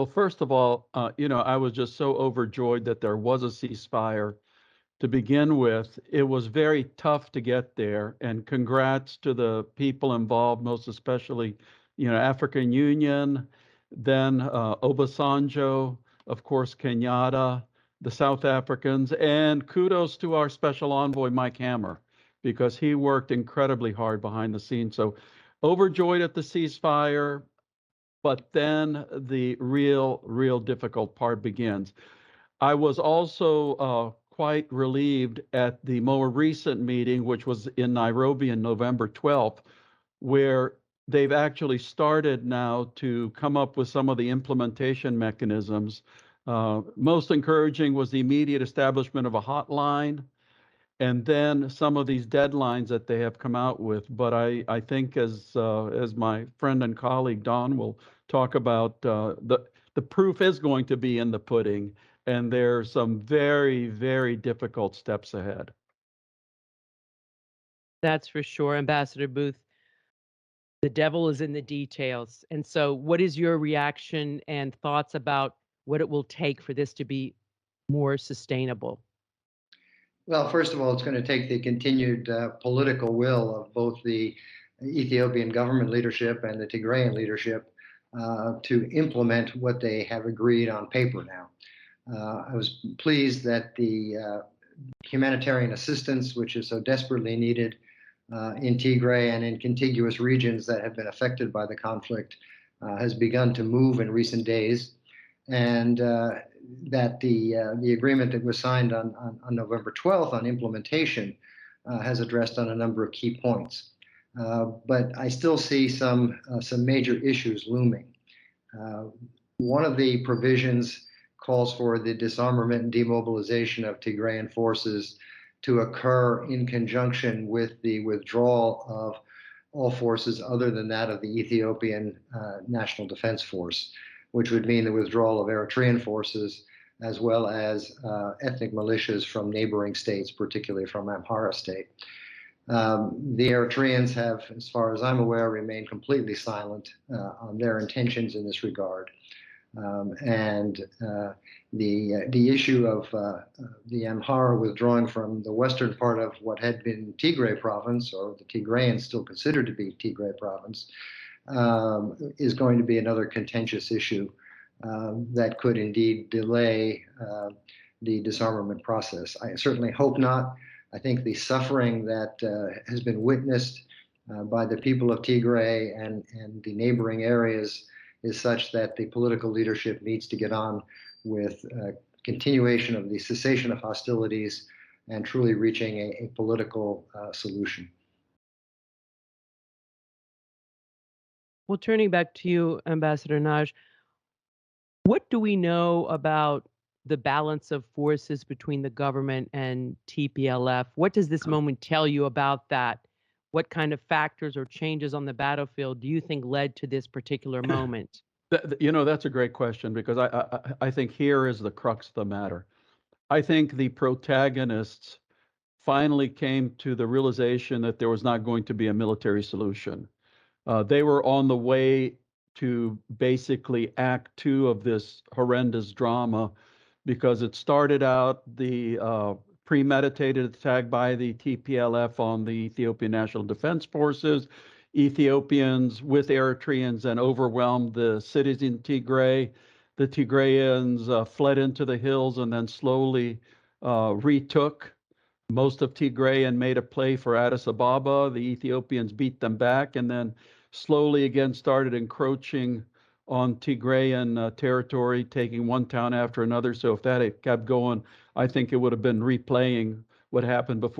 Well, first of all, I was just so overjoyed that there was a ceasefire to begin with. It was very tough to get there, and congrats to the people involved, most especially, African Union, then Obasanjo, of course, Kenyatta, the South Africans, and kudos to our special envoy, Mike Hammer, because he worked incredibly hard behind the scenes. So overjoyed at the ceasefire, but then the real difficult part begins. I was also quite relieved at the more recent meeting, which was in Nairobi on November 12th, where they've actually started now to come up with some of the implementation mechanisms. Most encouraging was the immediate establishment of a hotline, and then some of these deadlines that they have come out with. But I think as my friend and colleague Don will talk about, the proof is going to be in the pudding, and there's some very difficult steps ahead. That's for sure, Ambassador Booth. The devil is in the details. And so, what is your reaction and thoughts about what it will take for this to be more sustainable? Well, first of all, it's going to take the continued political will of both the Ethiopian government leadership and the Tigrayan leadership to implement what they have agreed on paper now. I was pleased that the humanitarian assistance, which is so desperately needed in Tigray and in contiguous regions that have been affected by the conflict, has begun to move in recent days, and that the agreement that was signed on November 12th on implementation has addressed on a number of key points. But I still see some major issues looming. One of the provisions calls for the disarmament and demobilization of Tigrayan forces to occur in conjunction with the withdrawal of all forces other than that of the Ethiopian National Defense Force, which would mean the withdrawal of Eritrean forces as well as ethnic militias from neighboring states, particularly from Amhara state. The Eritreans have, as far as I'm aware, remained completely silent on their intentions in this regard. And the issue of the Amhara withdrawing from the western part of what had been Tigray province, or the Tigrayans still considered to be Tigray province, is going to be another contentious issue that could indeed delay the disarmament process. I certainly hope not. I think the suffering that has been witnessed by the people of Tigray and the neighboring areas is such that the political leadership needs to get on with continuation of the cessation of hostilities and truly reaching a political solution. Well, turning back to you, Ambassador Nagy, what do we know about the balance of forces between the government and TPLF? What does this moment tell you about that? What kind of factors or changes on the battlefield do you think led to this particular moment? That's a great question, because I think here is the crux of the matter. I think the protagonists finally came to the realization that there was not going to be a military solution. They were on the way to basically act two of this horrendous drama, because it started out the premeditated attack by the TPLF on the Ethiopian National Defense Forces. Ethiopians with Eritreans and overwhelmed the cities in Tigray. The Tigrayans fled into the hills and then slowly retook most of Tigray and made a play for Addis Ababa. The Ethiopians beat them back and then slowly again started encroaching on Tigrayan territory, taking one town after another. So if that had kept going, I think it would have been replaying what happened before